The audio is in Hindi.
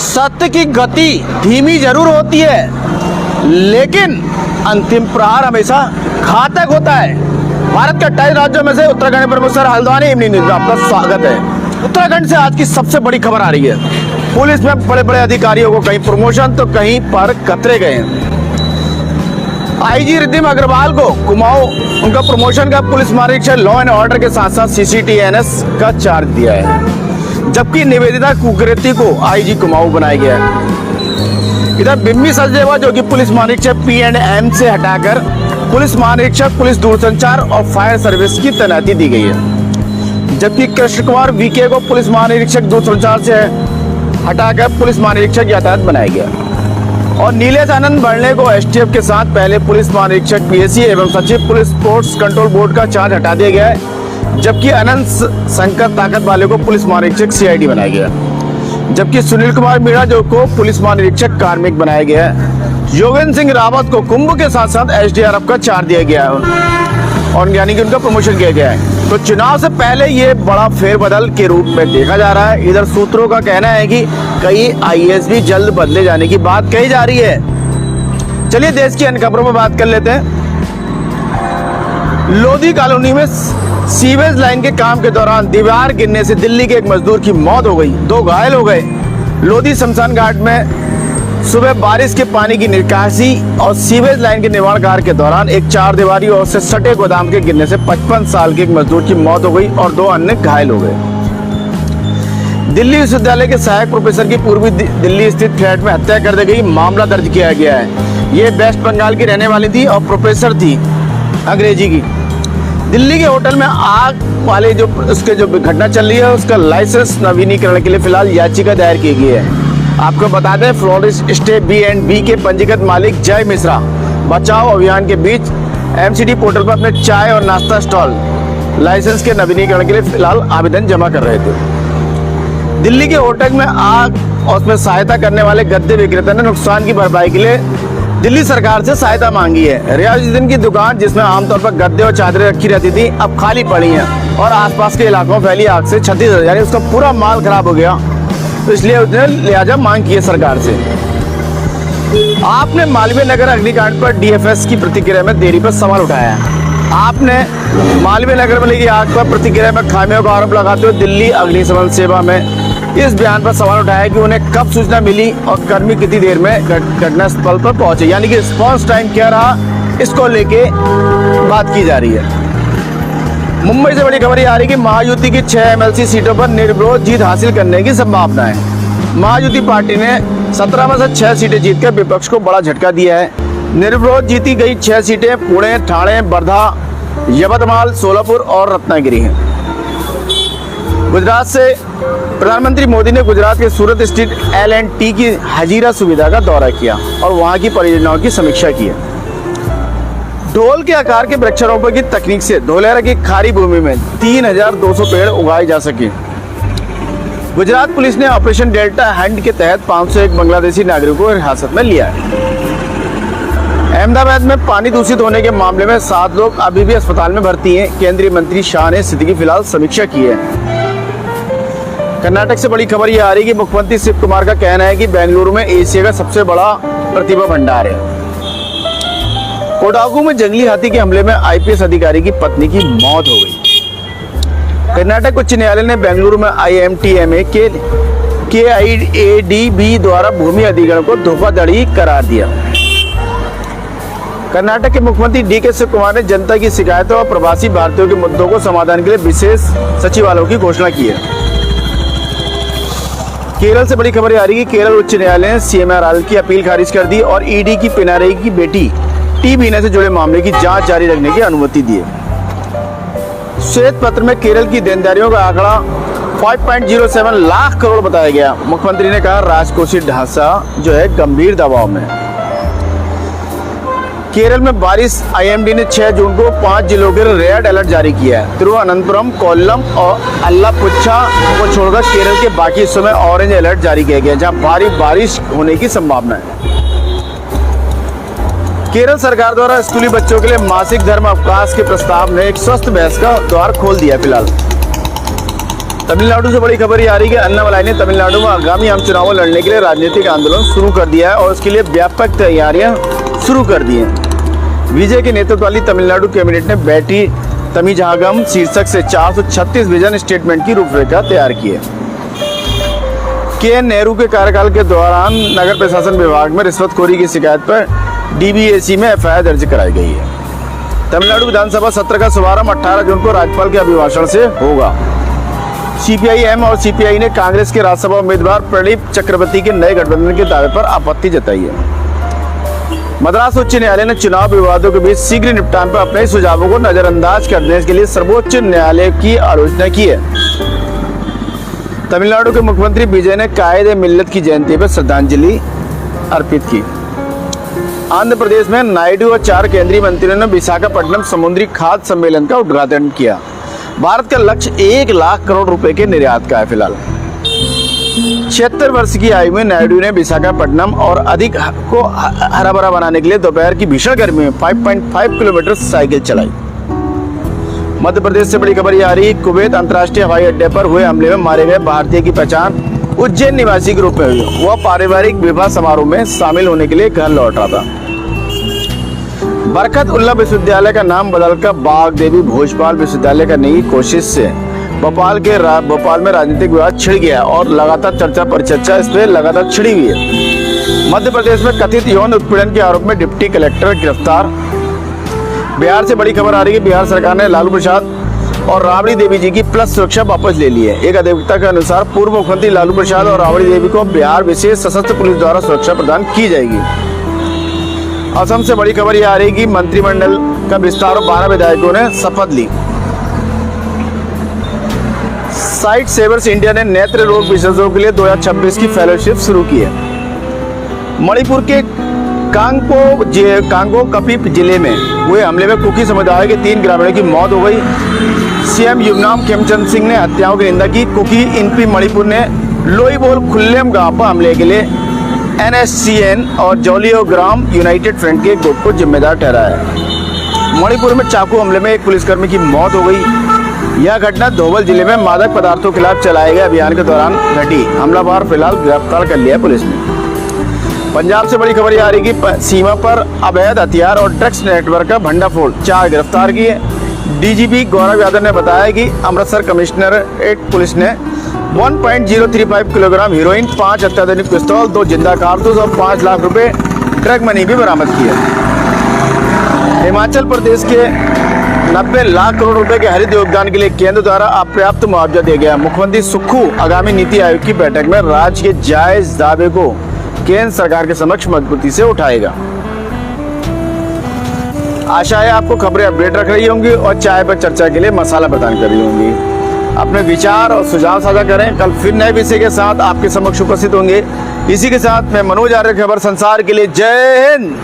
सत्य की गति धीमी जरूर होती है, लेकिन अंतिम प्रहार हमेशा घातक होता है। भारत के 28 राज्यों में से उत्तराखंड प्रमुख सर हल्द्वानी इवनिंग न्यूज में आपका स्वागत है। उत्तराखंड से आज की सबसे बड़ी खबर आ रही है। पुलिस में बड़े बड़े अधिकारियों को कहीं प्रमोशन तो कहीं पर कतरे गए हैं। आईजी रिद्धिम अग्रवाल को कुमाऊं उनका प्रमोशन का पुलिस महानिरीक्षक लॉ एंड ऑर्डर के साथ साथ CCTNS का चार्ज दिया है, जबकि निवेदिता कुकरेती को आईजी कुमाऊं बनाया गया है। इधर बिम्मी सचदेवा जो कि पुलिस महानिरीक्षक P&M से हटाकर पुलिस महानिरीक्षक पुलिस दूरसंचार और फायर सर्विस की तैनाती दी गई है, जबकि कृष्ण कुमार VK को पुलिस महानिरीक्षक दूरसंचार से हटाकर पुलिस महानिरीक्षक यातायात बनाया गया और नीलेश आनंद बढ़ने को STF के साथ पहले पुलिस महानिरीक्षक PSC एवं सचिव पुलिस स्पोर्ट्स कंट्रोल बोर्ड का चार्ज हटा दिया गया है, जबकि अनंत शंकर ताकत वाले को पुलिस महानिरीक्षक CID बनाया गया, जबकि सुनील कुमार मीणा जो को पुलिस महानिरीक्षक कार्मिक बनाया गया है। योगेंद्र सिंह रावत को कुंभ के साथ साथ SDRF का चार्ज दिया गया है और यानी कि उनका प्रमोशन किया गया है। तो चुनाव से पहले ये बड़ा फेरबदल के रूप में देखा जा रहा है। इधर सूत्रों का कहना है कि कई IAS भी जल्द बदले जाने की बात कही जा रही है। चलिए देश की अन्य खबरों में बात कर लेते हैं। लोधी कॉलोनी में सीवेज लाइन के काम के दौरान दीवार गिरने से दिल्ली के एक मजदूर की मौत हो गई, 2 घायल हो गए। लोधी शमशान घाट में सुबह बारिश के पानी की निकासी और सीवेज लाइन के निर्माण कार्य के दौरान एक 4 दीवारी और से सटे गोदाम के गिरने से 55 साल के एक मजदूर की मौत हो गई और 2 अन्य घायल हो गए। दिल्ली विश्वविद्यालय के सहायक प्रोफेसर की पूर्वी दिल्ली स्थित फ्लैट में हत्या कर दी गई, मामला दर्ज किया गया है। ये वेस्ट बंगाल की रहने वाली थी और प्रोफेसर थी अंग्रेजी की। दिल्ली के होटल में आग वाले जो उसके जो घटना चल रही है उसका लाइसेंस नवीनीकरण के लिए फिलहाल याचिका दायर की गई है। आपको बता दें, फ्लोरिस्ट स्टे B&B के पंजीकृत मालिक जय मिश्रा बचाओ अभियान के बीच MCD पोर्टल पर अपने चाय और नाश्ता स्टॉल लाइसेंस के नवीनीकरण के लिए फिलहाल आवेदन जमा कर रहे थे। दिल्ली के होटल में आग और उसमें सहायता करने वाले गद्दे विक्रेता ने नुकसान की भरपाई के लिए दिल्ली सरकार से सहायता मांगी है। रियाजुद्दीन की दुकान जिसमें आमतौर पर गद्दे और चादरें रखी रहती थी अब खाली पड़ी हैं और आसपास के इलाकों में फैली आग से 36,000 यानी उसका पूरा माल खराब हो गया, तो इसलिए उसने लिहाजा मांग की है सरकार से। आपने मालवीय नगर अग्निकांड पर DFS की प्रतिक्रिया में देरी पर सवाल उठाया है। आपने मालवीय नगर में लगी आग पर प्रतिक्रिया में खामियों का आरोप लगाते हुए दिल्ली अग्निशमन सेवा में इस बयान पर सवाल उठाया कि उन्हें कब सूचना मिली और कर्मी कितनी देर में घटनास्थल पर पहुंचे, यानी कि रिस्पॉन्स टाइम क्या रहा, इसको लेके बात की जा रही है। मुंबई से बड़ी खबर आ रही है कि महायुति की 6 MLC सीटों पर निर्विरोध जीत हासिल करने की संभावना है। महायुति पार्टी ने 17 में से 6 सीटें जीतकर विपक्ष को बड़ा झटका दिया है। निर्विरोध जीती गई 6 सीटें पुणे, ठाणे, वर्धा, यवतमाल, सोलापुर और रत्नागिरी हैं। गुजरात से प्रधानमंत्री मोदी ने गुजरात के सूरत स्थित L&T की हजीरा सुविधा का दौरा किया और वहां की परियोजनाओं की समीक्षा की है। ढोल के आकार के वृक्षारोपण की तकनीक से धोलेरा की खारी भूमि में 3,200 पेड़ उगाए जा सके। गुजरात पुलिस ने ऑपरेशन डेल्टा हंट के तहत 501 बांग्लादेशी नागरिकों को हिरासत में लिया है। अहमदाबाद में पानी दूषित होने के मामले में 7 लोग अभी भी अस्पताल में भर्ती हैं। केंद्रीय मंत्री शाह ने स्थिति की फिलहाल समीक्षा की है। कर्नाटक से बड़ी खबर यह आ रही है कि मुख्यमंत्री शिव कुमार का कहना है कि बेंगलुरु में एशिया का सबसे बड़ा प्रतिभा भंडार है। कोडागू में जंगली हाथी के हमले में IPS अधिकारी की पत्नी की मौत हो गई। कर्नाटक उच्च न्यायालय ने बेंगलुरु में IMTMA के KIADB द्वारा भूमि अधिग्रहण को धोखाधड़ी करार दिया। कर्नाटक के मुख्यमंत्री DK शिव कुमार ने जनता की शिकायतों और प्रवासी भारतीयों के मुद्दों को समाधान के लिए विशेष सचिवालयों की घोषणा की है। केरल से बड़ी खबर आ रही है कि केरल उच्च न्यायालय ने CMRL की अपील खारिज कर दी और ED की पिनारई की बेटी T बीना से जुड़े मामले की जांच जारी रखने की अनुमति दी है। श्वेत पत्र में केरल की देनदारियों का आंकड़ा 5.07 लाख करोड़ बताया गया। मुख्यमंत्री ने कहा राजकोषीय ढांचा जो है गंभीर दबाव में। केरल में बारिश IMD ने 6 जून को 5 जिलों के रेड अलर्ट जारी किया है। तिरुवनंतपुरम, कोल्लम और अल्लापुझा को छोड़कर केरल के बाकी हिस्सों में ऑरेंज अलर्ट जारी किया गया, जहां भारी बारिश होने की संभावना है। केरल सरकार द्वारा स्कूली बच्चों के लिए मासिक धर्म अवकाश के प्रस्ताव ने एक स्वस्थ बहस का द्वार खोल दिया। फिलहाल तमिलनाडु से बड़ी खबर ये आ रही है कि अन्नामलाई ने तमिलनाडु में आगामी आम चुनाव लड़ने के लिए राजनीतिक आंदोलन शुरू कर दिया है और उसके लिए व्यापक तैयारियां शुरू कर दी हैं। विजय के नेतृत्व वाली तमिलनाडु कैबिनेट ने बेटी तमिझागम शीर्षक से 436 विजन स्टेटमेंट की रूपरेखा तैयार की है। के नेहरू के कार्यकाल के दौरान नगर प्रशासन विभाग में रिश्वतखोरी की शिकायत पर डीबीएसी में एफआईआर दर्ज कराई गई है। तमिलनाडु विधानसभा सत्र का शुभारंभ 18 जून को राज्यपाल के अभिभाषण से होगा। सीपीआई-एम और सीपीआई ने कांग्रेस के राज्यसभा उम्मीदवार प्रदीप चक्रवर्ती के नए गठबंधन के दावे पर आपत्ति जताई है। मद्रास उच्च न्यायालय ने चुनाव विवादों के बीच शीघ्र निपटान पर अपने सुझावों को नजरअंदाज करने के लिए सर्वोच्च न्यायालय की आलोचना की है। तमिलनाडु के मुख्यमंत्री विजय ने कायदे मिल्लत की जयंती पर श्रद्धांजलि अर्पित की। आंध्र प्रदेश में नायडू और 4 केंद्रीय मंत्रियों ने विशाखापट्टनम समुद्री खाद्य सम्मेलन का उद्घाटन किया। भारत का लक्ष्य 1 लाख करोड़ रुपए के निर्यात का है। फिलहाल 76 वर्ष की आयु में नायडू ने विशाखापट्टनम और अधिक को हरा भरा बनाने के लिए दोपहर की भीषण गर्मी में 5.5 किलोमीटर साइकिल चलाई। मध्य प्रदेश से बड़ी खबर ये आ रही है, कुवैत अंतर्राष्ट्रीय हवाई अड्डे पर हुए हमले में मारे गए भारतीय की पहचान उज्जैन निवासी के रूप में हुई। वह पारिवारिक विवाह समारोह में शामिल होने के लिए घर लौट रहा था। बरकत उल्लाह विश्वविद्यालय का नाम बदलकर बाग देवी भोजपाल विश्वविद्यालय करने की कोशिश से भोपाल में राजनीतिक विवाद छिड़ गया और लगातार चर्चा पर चर्चा इस पर लगातार छिड़ी हुई है। मध्य प्रदेश में कथित यौन उत्पीड़न के आरोप में डिप्टी कलेक्टर गिरफ्तार। बिहार से बड़ी खबर आ रही है, बिहार सरकार ने लालू प्रसाद और राबड़ी देवी जी की प्लस सुरक्षा वापस ले ली है। एक अधिवक्ता के अनुसार पूर्व मुख्यमंत्री लालू प्रसाद और राबड़ी देवी को बिहार विशेष सशस्त्र पुलिस द्वारा सुरक्षा प्रदान की जाएगी। असम से बड़ी खबर यह आ रही है कि मंत्रिमंडल का विस्तार और 12 विधायकों ने शपथ ली। साइट सेवर्स इंडिया ने नेत्र रोग विशेषज्ञों के लिए 2026 की फेलोशिप शुरू की है। मणिपुर के कांगो कपिप जिले में हुए हमले में कुकी समुदाय के 3 ग्रामीणों की मौत हो गई। सीएम युमनाम खेमचंद सिंह ने हत्याओं की निंदा की। कुकी इनपी मणिपुर ने लोईबोल खुल्लेम गांव पर हमले के लिए NSCN और जोलियो ग्राम यूनाइटेड फ्रंट के गुट को जिम्मेदार ठहराया है। मणिपुर में चाकू हमले में एक पुलिसकर्मी की मौत हो गई। यह घटना धोबल जिले में मादक पदार्थों के खिलाफ चलाए गए अभियान के दौरान घटी। हमलावर फिलहाल गिरफ्तार कर लिया पुलिस ने। पंजाब से बड़ी खबर यह आ रही कि सीमा पर अवैध हथियार और ड्रग्स नेटवर्क का भंडाफोड़, 4 गिरफ्तार किए। डीजीपी गौरव यादव ने बताया कि अमृतसर कमिश्नरेट पुलिस ने 1.035 किलोग्राम हीरोइन, 5 अत्याधुनिक पिस्तौल, 2 जिंदा कारतूस और 5 लाख रुपए ड्रग मनी भी बरामद किए। हिमाचल प्रदेश के 90 लाख करोड़ रुपए के हरित योगदान के लिए केंद्र द्वारा अपर्याप्त मुआवजा दिया गया। मुख्यमंत्री सुक्खू आगामी नीति आयोग की बैठक में राज्य के जायज दावे को केंद्र सरकार के समक्ष मजबूती से उठाएगा। आशा है आपको खबरें अपडेट रख रही होंगी और चाय पर चर्चा के लिए मसाला प्रदान कर रही होंगी। अपने विचार और सुझाव साझा करें। कल फिर नए विषय के साथ आपके समक्ष उपस्थित होंगे। इसी के साथ मैं मनोज आर्य, खबर संसार के लिए जय हिंद।